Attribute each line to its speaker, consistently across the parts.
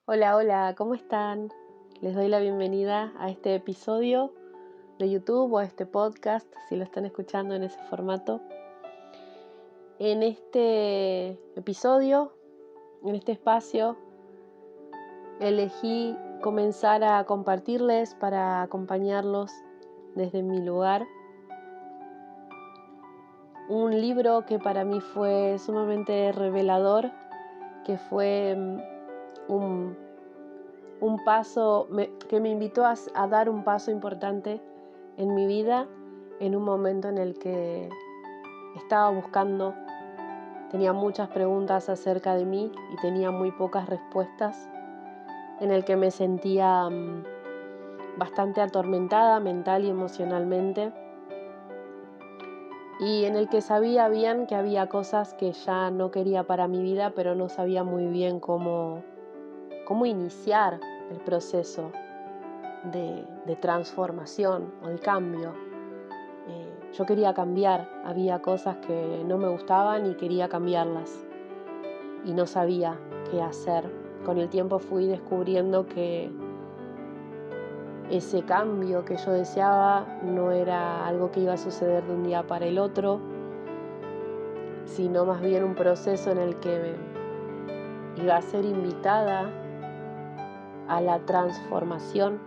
Speaker 1: Hola, hola, ¿cómo están? Les doy la bienvenida a este episodio de YouTube o a este podcast, si lo están escuchando en ese formato. En este episodio, en este espacio, elegí comenzar a compartirles para acompañarlos desde mi lugar un libro que para mí fue sumamente revelador, que fue un paso que me invitó a dar un paso importante en mi vida, en un momento en el que estaba buscando, tenía muchas preguntas acerca de mí y tenía muy pocas respuestas, en el que me sentía bastante atormentada mental y emocionalmente, y en el que sabía bien que había cosas que ya no quería para mi vida, pero no sabía muy bien cómo iniciar el proceso de transformación o de cambio. Yo quería cambiar, había cosas que no me gustaban y quería cambiarlas y no sabía qué hacer. Con el tiempo fui descubriendo que ese cambio que yo deseaba no era algo que iba a suceder de un día para el otro, sino más bien un proceso en el que iba a ser invitada a la transformación.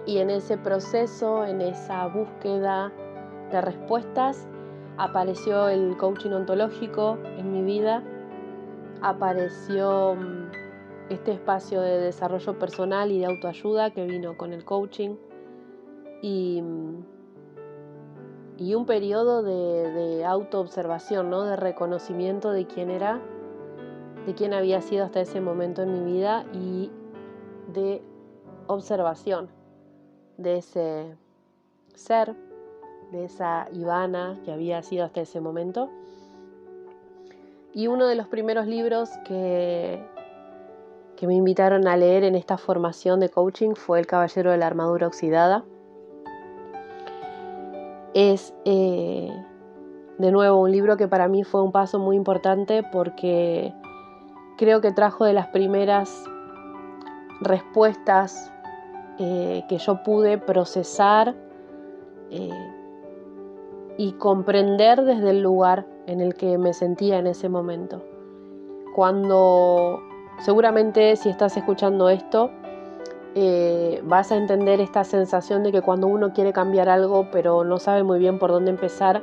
Speaker 1: Y en ese proceso, en esa búsqueda de respuestas, apareció el coaching ontológico en mi vida, apareció este espacio de desarrollo personal y de autoayuda que vino con el coaching y un periodo de autoobservación, ¿no? De reconocimiento de quién era, de quién había sido hasta ese momento en mi vida y de observación de ese ser, de esa Ivana que había sido hasta ese momento. Y uno de los primeros libros que me invitaron a leer en esta formación de coaching fue El Caballero de la Armadura Oxidada. Es de nuevo un libro que para mí fue un paso muy importante porque creo que trajo de las primeras respuestas que yo pude procesar y comprender desde el lugar en el que me sentía en ese momento. Cuando seguramente si estás escuchando esto, vas a entender esta sensación de que cuando uno quiere cambiar algo pero no sabe muy bien por dónde empezar,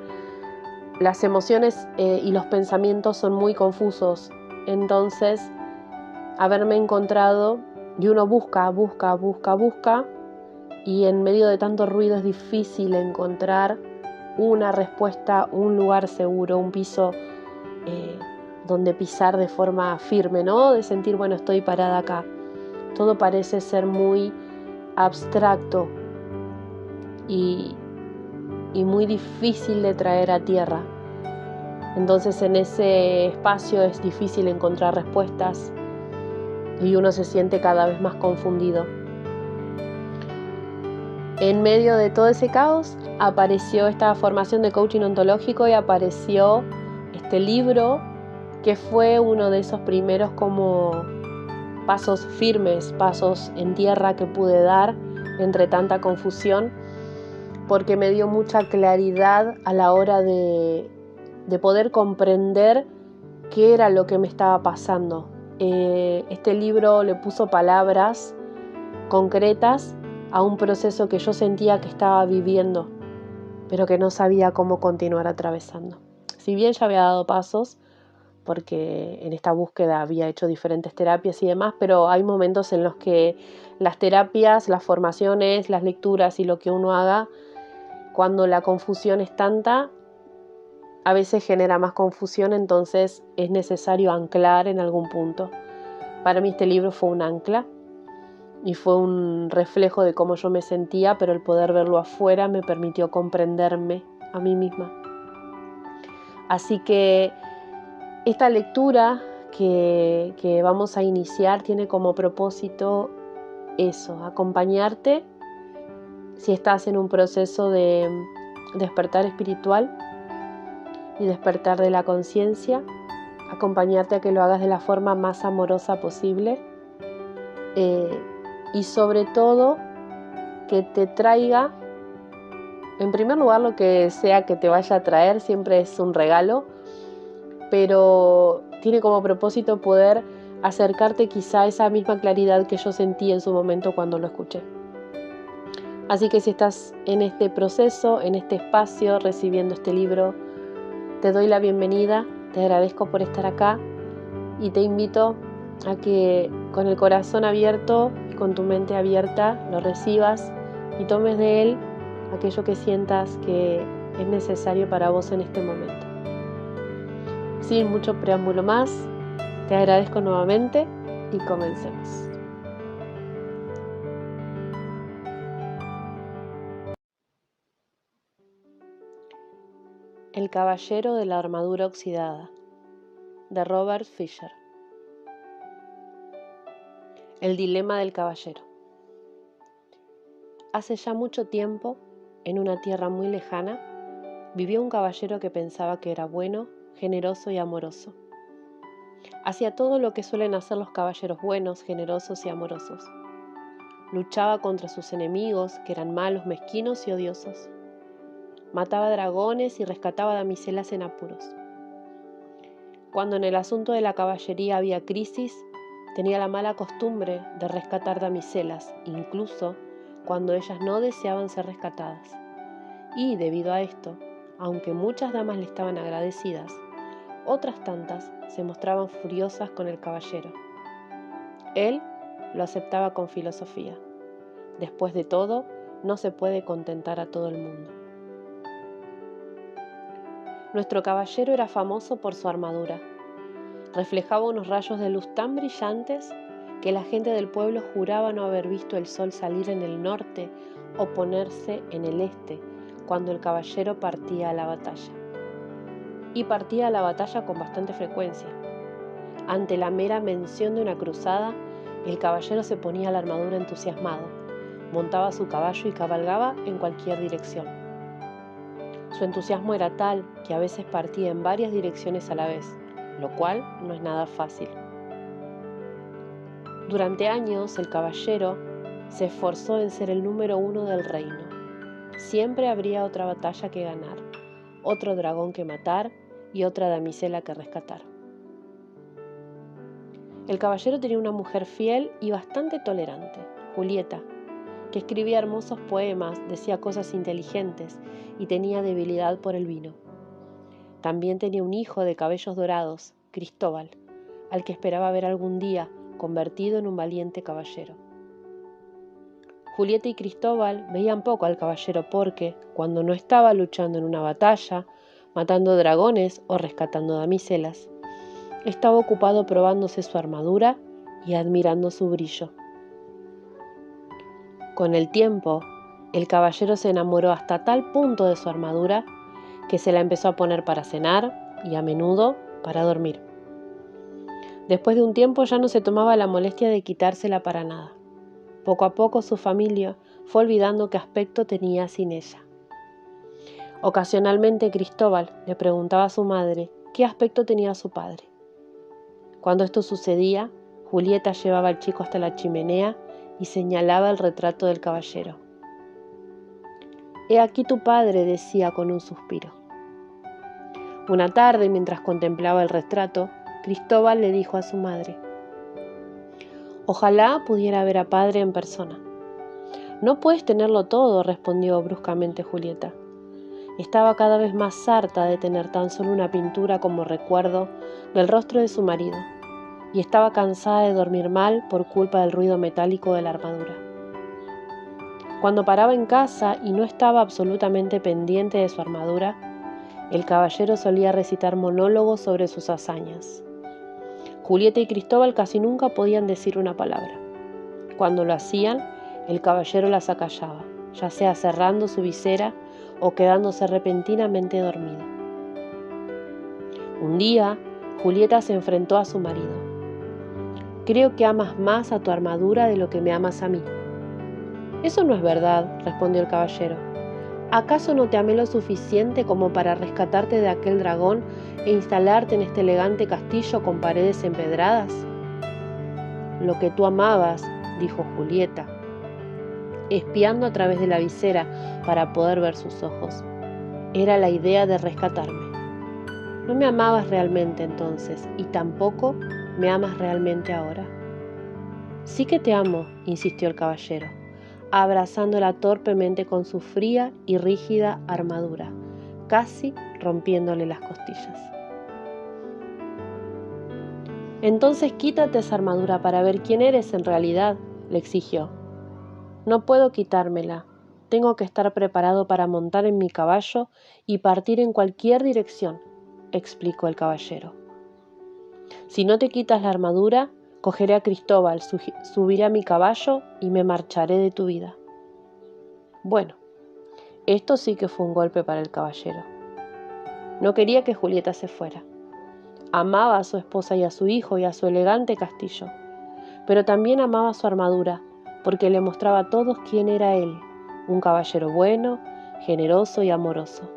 Speaker 1: las emociones y los pensamientos son muy confusos. Entonces, haberme encontrado, y uno busca, y en medio de tanto ruido es difícil encontrar una respuesta, un lugar seguro, un piso donde pisar de forma firme, ¿no? De sentir, bueno, estoy parada acá. Todo parece ser muy abstracto y muy difícil de traer a tierra. Entonces en ese espacio es difícil encontrar respuestas y uno se siente cada vez más confundido. En medio de todo ese caos apareció esta formación de coaching ontológico y apareció este libro que fue uno de esos primeros como pasos firmes, pasos en tierra que pude dar entre tanta confusión, porque me dio mucha claridad a la hora de poder comprender qué era lo que me estaba pasando. Este libro le puso palabras concretas a un proceso que yo sentía que estaba viviendo, pero que no sabía cómo continuar atravesando. Si bien ya había dado pasos, porque en esta búsqueda había hecho diferentes terapias y demás, pero hay momentos en los que las terapias, las formaciones, las lecturas y lo que uno haga, cuando la confusión es tanta, a veces genera más confusión, entonces es necesario anclar en algún punto. Para mí este libro fue un ancla y fue un reflejo de cómo yo me sentía, pero el poder verlo afuera me permitió comprenderme a mí misma. Así que esta lectura que vamos a iniciar tiene como propósito eso, acompañarte si estás en un proceso de despertar espiritual y despertar de la conciencia, acompañarte a que lo hagas de la forma más amorosa posible, y sobre todo que te traiga, en primer lugar, lo que sea que te vaya a traer siempre es un regalo, pero tiene como propósito poder acercarte quizá a esa misma claridad que yo sentí en su momento cuando lo escuché. Así que si estás en este proceso, en este espacio, recibiendo este libro, te doy la bienvenida, te agradezco por estar acá y te invito a que con el corazón abierto y con tu mente abierta lo recibas y tomes de él aquello que sientas que es necesario para vos en este momento. Sin mucho preámbulo más, te agradezco nuevamente y comencemos. El caballero de la armadura oxidada, de Robert Fisher. El dilema del caballero. Hace ya mucho tiempo, en una tierra muy lejana, vivió un caballero que pensaba que era bueno, generoso y amoroso. Hacía todo lo que suelen hacer los caballeros buenos, generosos y amorosos. Luchaba contra sus enemigos, que eran malos, mezquinos y odiosos. Mataba dragones y rescataba damiselas en apuros. Cuando en el asunto de la caballería había crisis, tenía la mala costumbre de rescatar damiselas, incluso cuando ellas no deseaban ser rescatadas. Y, debido a esto, aunque muchas damas le estaban agradecidas, otras tantas se mostraban furiosas con el caballero. Él lo aceptaba con filosofía. Después de todo, no se puede contentar a todo el mundo. Nuestro caballero era famoso por su armadura. Reflejaba unos rayos de luz tan brillantes que la gente del pueblo juraba no haber visto el sol salir en el norte o ponerse en el este cuando el caballero partía a la batalla. Y partía a la batalla con bastante frecuencia. Ante la mera mención de una cruzada, el caballero se ponía la armadura entusiasmado, montaba su caballo y cabalgaba en cualquier dirección. Su entusiasmo era tal que a veces partía en varias direcciones a la vez, lo cual no es nada fácil. Durante años el caballero se esforzó en ser el número 1 del reino. Siempre habría otra batalla que ganar, otro dragón que matar y otra damisela que rescatar. El caballero tenía una mujer fiel y bastante tolerante, Julieta, que escribía hermosos poemas, decía cosas inteligentes y tenía debilidad por el vino. También tenía un hijo de cabellos dorados, Cristóbal, al que esperaba ver algún día convertido en un valiente caballero. Julieta y Cristóbal veían poco al caballero porque, cuando no estaba luchando en una batalla, matando dragones o rescatando damiselas, estaba ocupado probándose su armadura y admirando su brillo. Con el tiempo, el caballero se enamoró hasta tal punto de su armadura que se la empezó a poner para cenar y a menudo para dormir. Después de un tiempo ya no se tomaba la molestia de quitársela para nada. Poco a poco su familia fue olvidando qué aspecto tenía sin ella. Ocasionalmente Cristóbal le preguntaba a su madre qué aspecto tenía su padre. Cuando esto sucedía, Julieta llevaba al chico hasta la chimenea y señalaba el retrato del caballero. «He aquí tu padre», decía con un suspiro. Una tarde, mientras contemplaba el retrato, Cristóbal le dijo a su madre: «Ojalá pudiera ver a padre en persona». «No puedes tenerlo todo», respondió bruscamente Julieta. Estaba cada vez más harta de tener tan solo una pintura como recuerdo del rostro de su marido, y estaba cansada de dormir mal por culpa del ruido metálico de la armadura. Cuando paraba en casa y no estaba absolutamente pendiente de su armadura, el caballero solía recitar monólogos sobre sus hazañas. Julieta y Cristóbal casi nunca podían decir una palabra. Cuando lo hacían, el caballero las acallaba, ya sea cerrando su visera o quedándose repentinamente dormido. Un día, Julieta se enfrentó a su marido. «Creo que amas más a tu armadura de lo que me amas a mí». «Eso no es verdad», respondió el caballero. «¿Acaso no te amé lo suficiente como para rescatarte de aquel dragón e instalarte en este elegante castillo con paredes empedradas? Lo que tú amabas dijo Julieta, espiando a través de la visera para poder ver sus ojos. Era la idea de rescatarme. No me amabas realmente entonces y tampoco me amas realmente ahora. Sí que te amo, insistió el caballero, abrazándola torpemente con su fría y rígida armadura, casi rompiéndole las costillas. Entonces quítate esa armadura para ver quién eres en realidad, le exigió. No puedo quitármela. Tengo que estar preparado para montar en mi caballo y partir en cualquier dirección, explicó el caballero. Si no te quitas la armadura, cogeré a Cristóbal, subiré a mi caballo y me marcharé de tu vida. Bueno, esto sí que fue un golpe para el caballero. No quería que Julieta se fuera. Amaba a su esposa y a su hijo y a su elegante castillo, pero también amaba su armadura, porque le mostraba a todos quién era él, un caballero bueno, generoso y amoroso.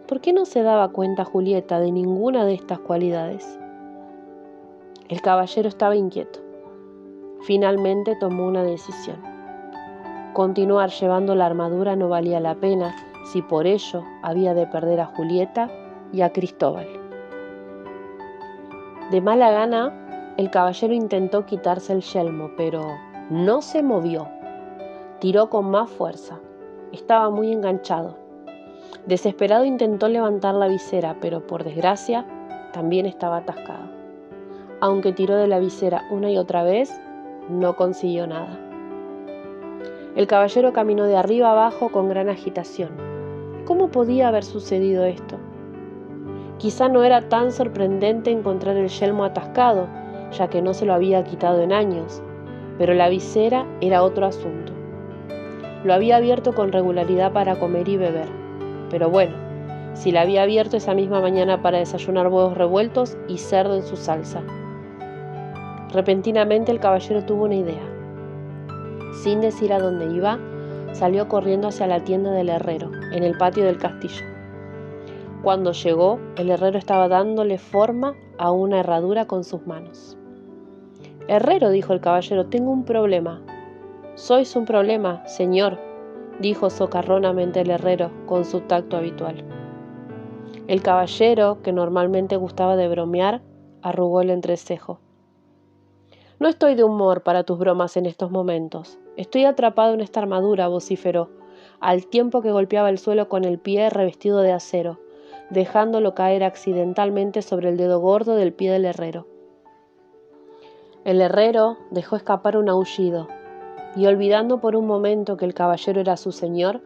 Speaker 1: ¿Por qué no se daba cuenta Julieta de ninguna de estas cualidades? El caballero estaba inquieto. Finalmente tomó una decisión. Continuar llevando la armadura no valía la pena si por ello había de perder a Julieta y a Cristóbal. De mala gana, el caballero intentó quitarse el yelmo, pero no se movió. Tiró con más fuerza. Estaba muy enganchado. Desesperado intentó levantar la visera, pero por desgracia también estaba atascado. Aunque tiró de la visera una y otra vez, no consiguió nada. El caballero caminó de arriba abajo con gran agitación. ¿Cómo podía haber sucedido esto? Quizá no era tan sorprendente encontrar el yelmo atascado, ya que no se lo había quitado en años, pero la visera era otro asunto. Lo había abierto con regularidad para comer y beber, pero bueno, si la había abierto esa misma mañana para desayunar huevos revueltos y cerdo en su salsa. Repentinamente el caballero tuvo una idea. Sin decir a dónde iba, salió corriendo hacia la tienda del herrero, en el patio del castillo. Cuando llegó, el herrero estaba dándole forma a una herradura con sus manos. «Herrero», dijo el caballero, «tengo un problema». «Sois un problema, señor», dijo socarronamente el herrero con su tacto habitual. El caballero, que normalmente gustaba de bromear, arrugó el entrecejo. «No estoy de humor para tus bromas en estos momentos. Estoy atrapado en esta armadura», vociferó, al tiempo que golpeaba el suelo con el pie revestido de acero, dejándolo caer accidentalmente sobre el dedo gordo del pie del herrero. El herrero dejó escapar un aullido y, olvidando por un momento que el caballero era su señor,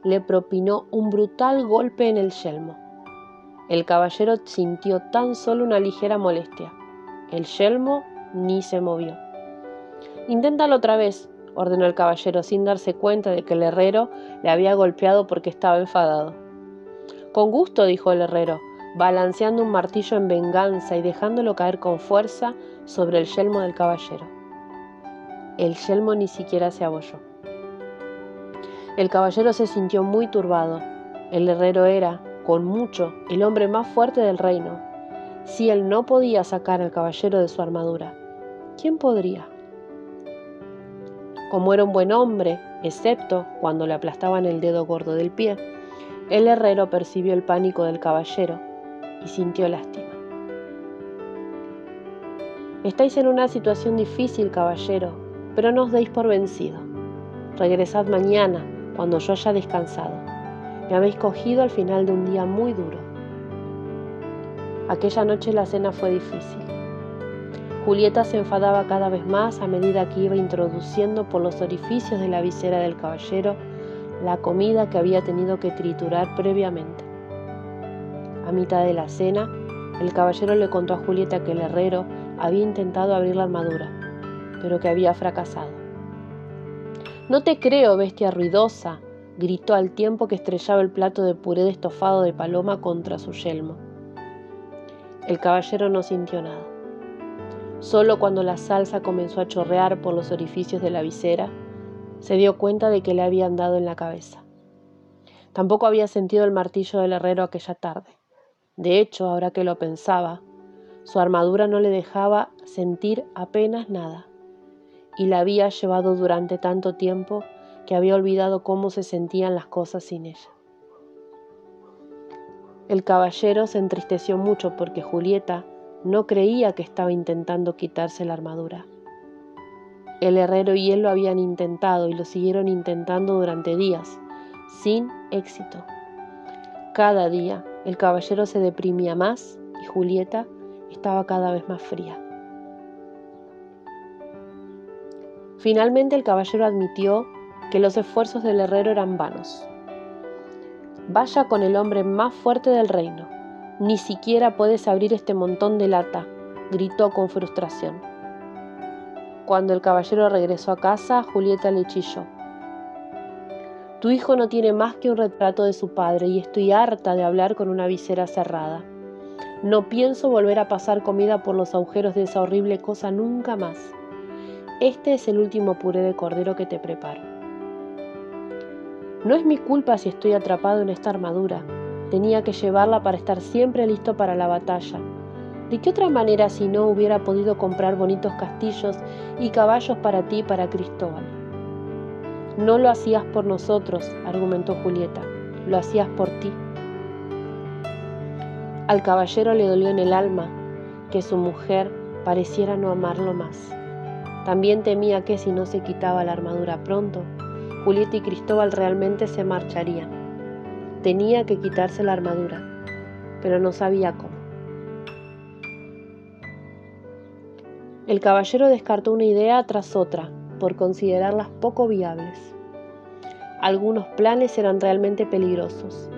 Speaker 1: le propinó un brutal golpe en el yelmo. El caballero sintió tan solo una ligera molestia. El yelmo ni se movió. «Inténtalo otra vez», ordenó el caballero sin darse cuenta de que el herrero le había golpeado porque estaba enfadado. «Con gusto», dijo el herrero, balanceando un martillo en venganza y dejándolo caer con fuerza sobre el yelmo del caballero. El yelmo ni siquiera se abolló. El caballero se sintió muy turbado. El herrero era, con mucho, el hombre más fuerte del reino. Si él no podía sacar al caballero de su armadura, ¿quién podría? Como era un buen hombre, excepto cuando le aplastaban el dedo gordo del pie, el herrero percibió el pánico del caballero y sintió lástima. «Estáis en una situación difícil, caballero, pero no os deis por vencido. Regresad mañana, cuando yo haya descansado. Me habéis cogido al final de un día muy duro». Aquella noche la cena fue difícil. Julieta se enfadaba cada vez más a medida que iba introduciendo por los orificios de la visera del caballero la comida que había tenido que triturar previamente. A mitad de la cena, el caballero le contó a Julieta que el herrero había intentado abrir la armadura, pero que había fracasado. «No te creo, bestia ruidosa», gritó al tiempo que estrellaba el plato de puré de estofado de paloma contra su yelmo. El caballero no sintió nada. Solo cuando la salsa comenzó a chorrear por los orificios de la visera, se dio cuenta de que le habían dado en la cabeza. Tampoco había sentido el martillo del herrero aquella tarde. De hecho, ahora que lo pensaba, su armadura no le dejaba sentir apenas nada. y la había llevado durante tanto tiempo que había olvidado cómo se sentían las cosas sin ella. El caballero se entristeció mucho porque Julieta no creía que estaba intentando quitarse la armadura. El herrero y él lo habían intentado y lo siguieron intentando durante días, sin éxito. Cada día el caballero se deprimía más y Julieta estaba cada vez más fría. Finalmente el caballero admitió que los esfuerzos del herrero eran vanos. «Vaya con el hombre más fuerte del reino. Ni siquiera puedes abrir este montón de lata», gritó con frustración. Cuando el caballero regresó a casa, Julieta le chilló: «Tu hijo no tiene más que un retrato de su padre y estoy harta de hablar con una visera cerrada. No pienso volver a pasar comida por los agujeros de esa horrible cosa nunca más. Este es el último puré de cordero que te preparo. No es mi culpa si estoy atrapado en esta armadura. Tenía que llevarla para estar siempre listo para la batalla. ¿De qué otra manera si no hubiera podido comprar bonitos castillos y caballos para ti y para Cristóbal?» «No lo hacías por nosotros», argumentó Julieta, «lo hacías por ti». Al caballero le dolió en el alma que su mujer pareciera no amarlo más. También temía que si no se quitaba la armadura pronto, Julieta y Cristóbal realmente se marcharían. Tenía que quitarse la armadura, pero no sabía cómo. El caballero descartó una idea tras otra, por considerarlas poco viables. Algunos planes eran realmente peligrosos.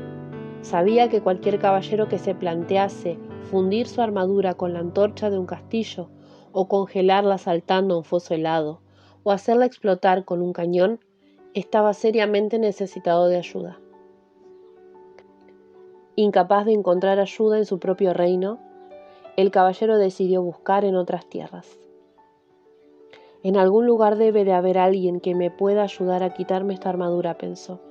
Speaker 1: Sabía que cualquier caballero que se plantease fundir su armadura con la antorcha de un castillo, o congelarla saltando a un foso helado, o hacerla explotar con un cañón, estaba seriamente necesitado de ayuda. Incapaz de encontrar ayuda en su propio reino, el caballero decidió buscar en otras tierras. «En algún lugar debe de haber alguien que me pueda ayudar a quitarme esta armadura», pensó.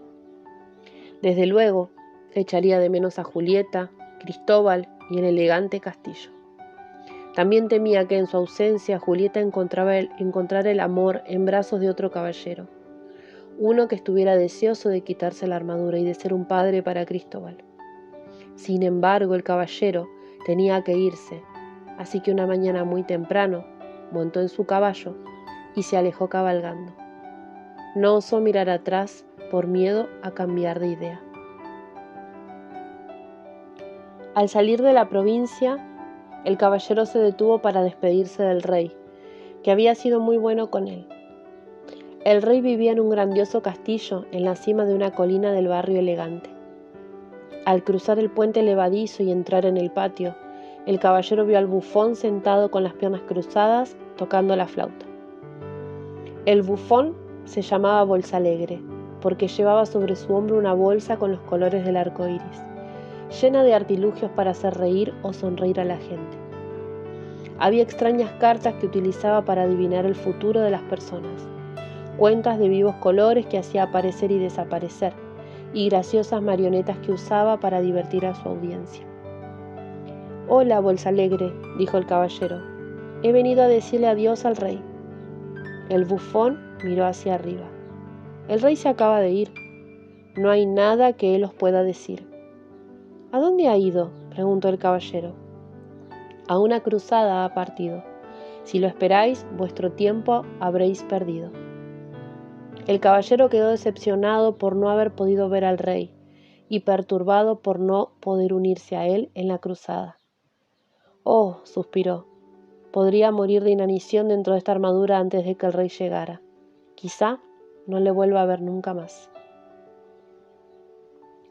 Speaker 1: Desde luego, echaría de menos a Julieta, Cristóbal y el elegante castillo. También temía que en su ausencia Julieta encontrara el amor en brazos de otro caballero, uno que estuviera deseoso de quitarse la armadura y de ser un padre para Cristóbal. Sin embargo, el caballero tenía que irse, así que una mañana muy temprano montó en su caballo y se alejó cabalgando. No osó mirar atrás por miedo a cambiar de idea. Al salir de la provincia, el caballero se detuvo para despedirse del rey, que había sido muy bueno con él. El rey vivía en un grandioso castillo en la cima de una colina del barrio elegante. Al cruzar el puente levadizo y entrar en el patio, el caballero vio al bufón sentado con las piernas cruzadas, tocando la flauta. El bufón se llamaba Bolsalegre, porque llevaba sobre su hombro una bolsa con los colores del arco iris, llena de artilugios para hacer reír o sonreír a la gente. Había extrañas cartas que utilizaba para adivinar el futuro de las personas, cuentas de vivos colores que hacía aparecer y desaparecer, y graciosas marionetas que usaba para divertir a su audiencia. «Hola, Bolsalegre», dijo el caballero, «he venido a decirle adiós al rey». El bufón miró hacia arriba. «El rey se acaba de ir. No hay nada que él os pueda decir». «¿A dónde ha ido?», preguntó el caballero. «A una cruzada ha partido. Si lo esperáis, vuestro tiempo habréis perdido». El caballero quedó decepcionado por no haber podido ver al rey y perturbado por no poder unirse a él en la cruzada. «Oh», suspiró, «podría morir de inanición dentro de esta armadura antes de que el rey llegara. Quizá no le vuelva a ver nunca más».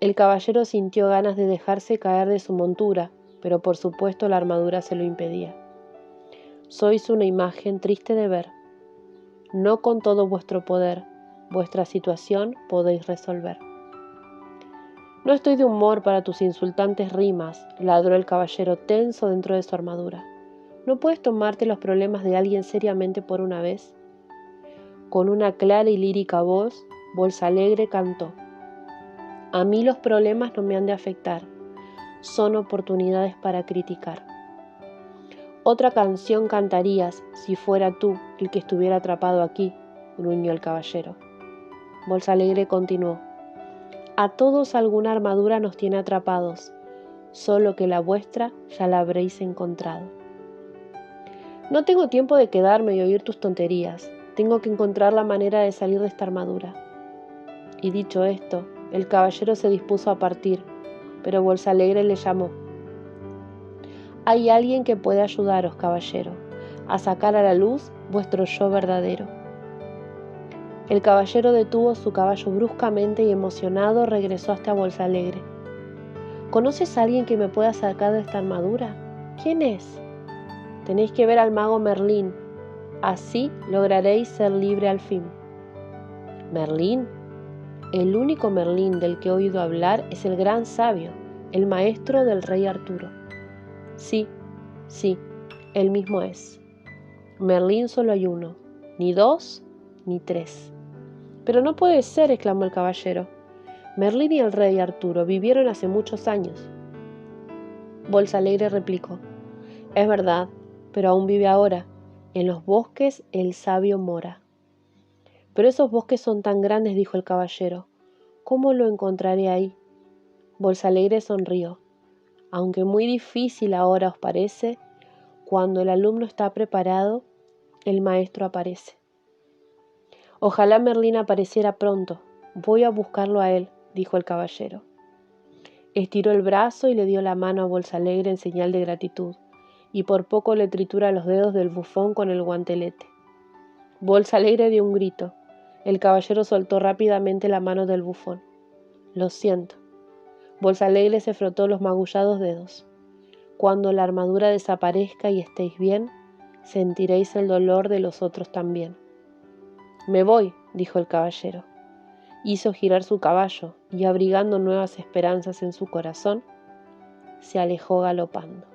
Speaker 1: El caballero sintió ganas de dejarse caer de su montura, pero por supuesto la armadura se lo impedía. «Sois una imagen triste de ver. No con todo vuestro poder, vuestra situación podéis resolver». «No estoy de humor para tus insultantes rimas», ladró el caballero tenso dentro de su armadura. «¿No puedes tomarte los problemas de alguien seriamente por una vez?». Con una clara y lírica voz, Bolsalegre cantó: «A mí los problemas no me han de afectar, son oportunidades para criticar. Otra canción cantarías si fuera tú el que estuviera atrapado aquí, gruñó el caballero. Bolsalegre continuó. A todos alguna armadura nos tiene atrapados, solo que la vuestra ya la habréis encontrado. No tengo tiempo de quedarme y oír tus tonterías. Tengo que encontrar la manera de salir de esta armadura. Y dicho esto, el caballero se dispuso a partir, pero Bolsalegre le llamó. Hay alguien que puede ayudaros, caballero, a sacar a la luz vuestro yo verdadero. El caballero detuvo su caballo bruscamente y emocionado regresó hasta Bolsalegre. ¿Conoces a alguien que me pueda sacar de esta armadura? ¿Quién es? Tenéis que ver al mago Merlín. Así lograréis ser libre al fin. ¿Merlín? El único Merlín del que he oído hablar es el gran sabio, el maestro del rey Arturo. Sí, él mismo es. Merlín solo hay uno, ni dos, ni tres. Pero no puede ser, exclamó el caballero. Merlín y el rey Arturo vivieron hace muchos años. Bolsalegre replicó. Es verdad, pero aún vive ahora. En los bosques el sabio mora. Pero esos bosques son tan grandes, dijo el caballero. ¿Cómo lo encontraré ahí? Bolsalegre sonrió. Aunque muy difícil ahora os parece, cuando el alumno está preparado, el maestro aparece. Ojalá Merlín apareciera pronto. Voy a buscarlo a él, dijo el caballero. Estiró el brazo y le dio la mano a Bolsalegre en señal de gratitud, y por poco le tritura los dedos del bufón con el guantelete. Bolsalegre dio un grito. El caballero soltó rápidamente la mano del bufón. Lo siento. Bolsalegre se frotó los magullados dedos. Cuando la armadura desaparezca y estéis bien, sentiréis el dolor de los otros también. Me voy, dijo el caballero. Hizo girar su caballo y, abrigando nuevas esperanzas en su corazón, se alejó galopando.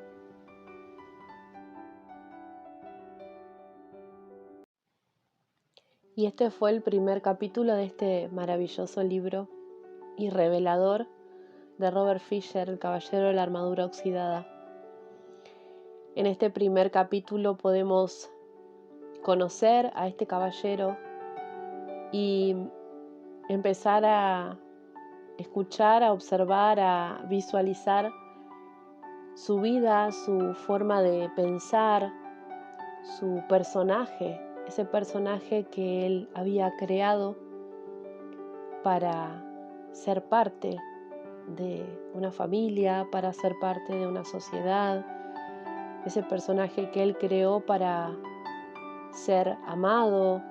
Speaker 1: Y este fue el primer capítulo de este maravilloso libro y revelador de Robert Fisher, El caballero de la armadura oxidada. En este primer capítulo podemos conocer a este caballero y empezar a escuchar, a observar, a visualizar su vida, su forma de pensar, su personaje, ese personaje que él había creado para ser parte de una familia, para ser parte de una sociedad, ese personaje que él creó para ser amado,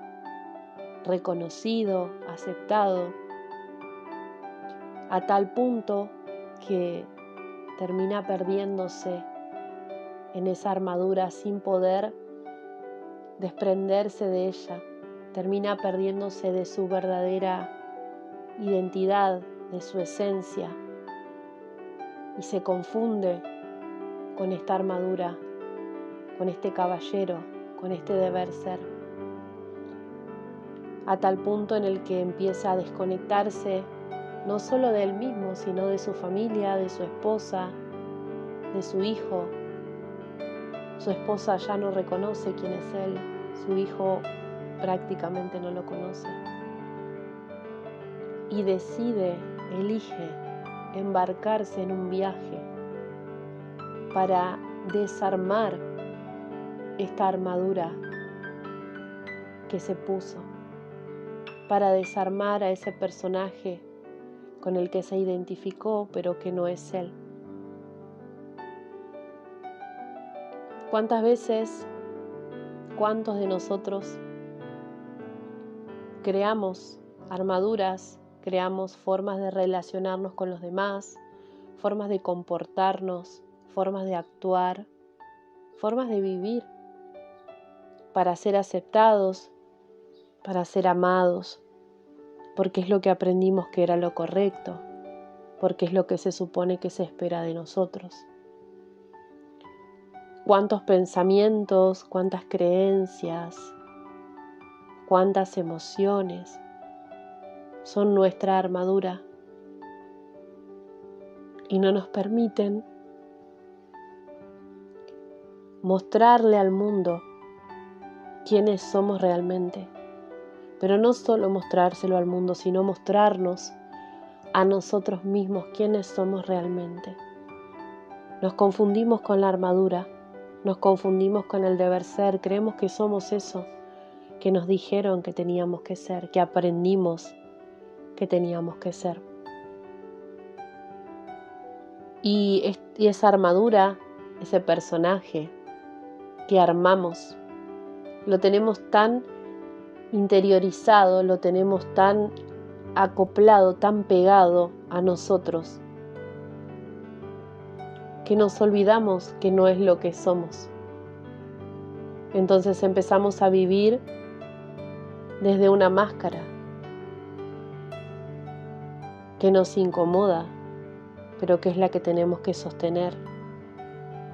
Speaker 1: reconocido, aceptado, a tal punto que termina perdiéndose en esa armadura sin poder desprenderse de ella, termina perdiéndose de su verdadera identidad, de su esencia, y se confunde con esta armadura, con este caballero, con este deber ser, a tal punto en el que empieza a desconectarse no solo de él mismo, sino de su familia, de su esposa, de su hijo. Su esposa ya no reconoce quién es él, su hijo prácticamente no lo conoce. Y elige embarcarse en un viaje para desarmar esta armadura que se puso, para desarmar a ese personaje con el que se identificó, pero que no es él. ¿Cuántas veces, cuántos de nosotros creamos armaduras, creamos formas de relacionarnos con los demás, formas de comportarnos, formas de actuar, formas de vivir para ser aceptados, para ser amados, porque es lo que aprendimos que era lo correcto, porque es lo que se supone que se espera de nosotros? ¿Cuántos pensamientos, cuántas creencias, cuántas emociones son nuestra armadura y no nos permiten mostrarle al mundo quiénes somos realmente. Pero no solo mostrárselo al mundo, sino mostrarnos a nosotros mismos quiénes somos realmente. Nos confundimos con la armadura, nos confundimos con el deber ser, creemos que somos eso que nos dijeron que teníamos que ser, que aprendimos que teníamos que ser. Y esa armadura, ese personaje que armamos, lo tenemos tan interiorizado, lo tenemos tan acoplado, tan pegado a nosotros, que nos olvidamos que no es lo que somos. Entonces empezamos a vivir desde una máscara que nos incomoda, pero que es la que tenemos que sostener,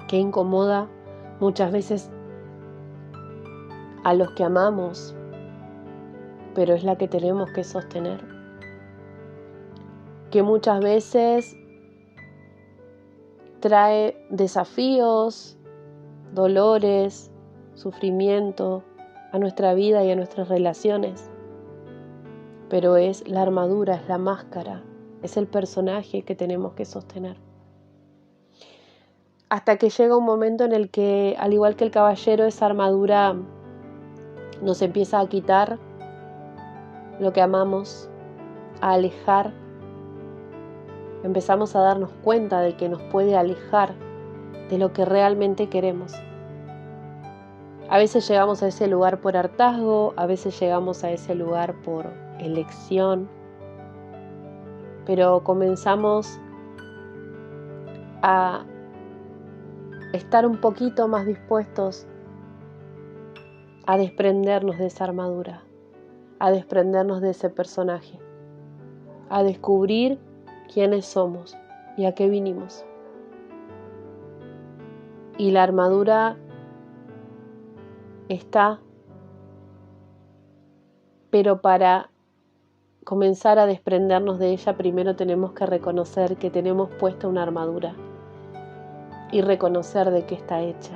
Speaker 1: que incomoda muchas veces a los que amamos, pero es la que tenemos que sostener, que muchas veces trae desafíos, dolores, sufrimiento a nuestra vida y a nuestras relaciones, pero es la armadura, es la máscara, es el personaje que tenemos que sostener. Hasta que llega un momento en el que, al igual que el caballero, esa armadura nos empieza a quitar lo que amamos, a alejar. Empezamos a darnos cuenta de que nos puede alejar de lo que realmente queremos. A veces llegamos a ese lugar por hartazgo, a veces llegamos a ese lugar por elección, pero comenzamos a estar un poquito más dispuestos a desprendernos de esa armadura, a desprendernos de ese personaje, a descubrir quiénes somos y a qué vinimos. Y la armadura está, pero para comenzar a desprendernos de ella, primero tenemos que reconocer que tenemos puesta una armadura y reconocer de qué está hecha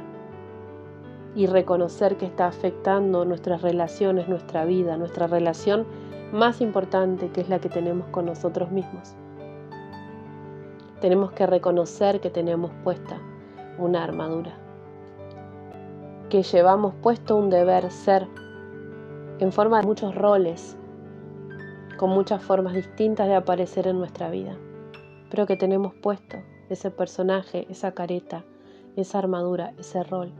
Speaker 1: y reconocer que está afectando nuestras relaciones, nuestra vida, nuestra relación más importante, que es la que tenemos con nosotros mismos. Tenemos que reconocer que tenemos puesta una armadura, que llevamos puesto un deber ser en forma de muchos roles, con muchas formas distintas de aparecer en nuestra vida, pero que tenemos puesto ese personaje, esa careta, esa armadura, ese rol.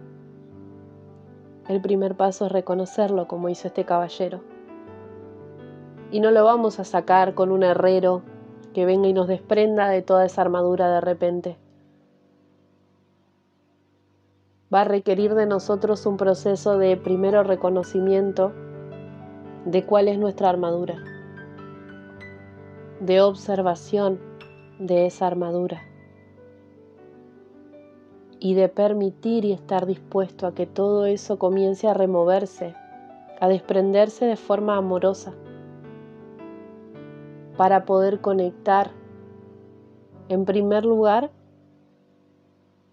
Speaker 1: El primer paso es reconocerlo, como hizo este caballero. Y no lo vamos a sacar con un herrero que venga y nos desprenda de toda esa armadura de repente. Va a requerir de nosotros un proceso de primero reconocimiento de cuál es nuestra armadura, de observación de esa armadura y de permitir y estar dispuesto a que todo eso comience a removerse, a desprenderse de forma amorosa, para poder conectar en primer lugar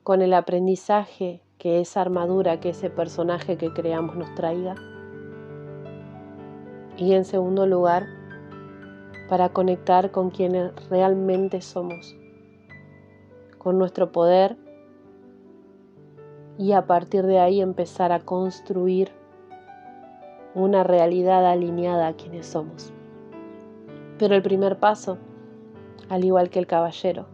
Speaker 1: con el aprendizaje que esa armadura, que ese personaje que creamos nos traiga, y en segundo lugar para conectar con quienes realmente somos, con nuestro poder, y a partir de ahí empezar a construir una realidad alineada a quienes somos. Pero el primer paso, al igual que el caballero,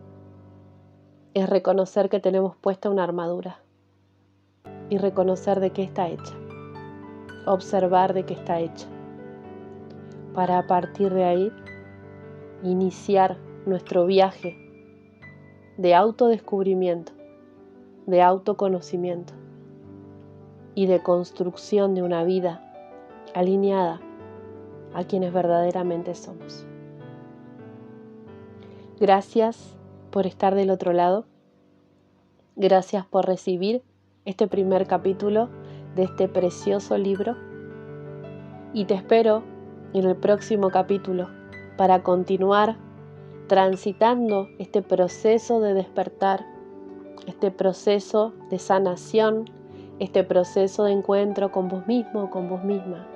Speaker 1: es reconocer que tenemos puesta una armadura y reconocer de qué está hecha, observar de qué está hecha, para a partir de ahí iniciar nuestro viaje de autodescubrimiento, de autoconocimiento y de construcción de una vida alineada a quienes verdaderamente somos. Gracias por estar del otro lado. Gracias por recibir este primer capítulo de este precioso libro. Y te espero en el próximo capítulo para continuar transitando este proceso de despertar, este proceso de sanación, este proceso de encuentro con vos mismo o con vos misma,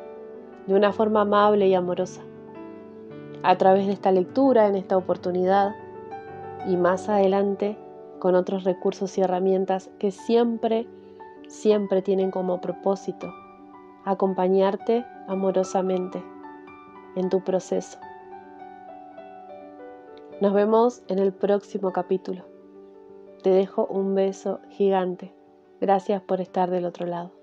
Speaker 1: de una forma amable y amorosa. A través de esta lectura, en esta oportunidad, y más adelante, con otros recursos y herramientas que siempre tienen como propósito acompañarte amorosamente en tu proceso. Nos vemos en el próximo capítulo. Te dejo un beso gigante. Gracias por estar del otro lado.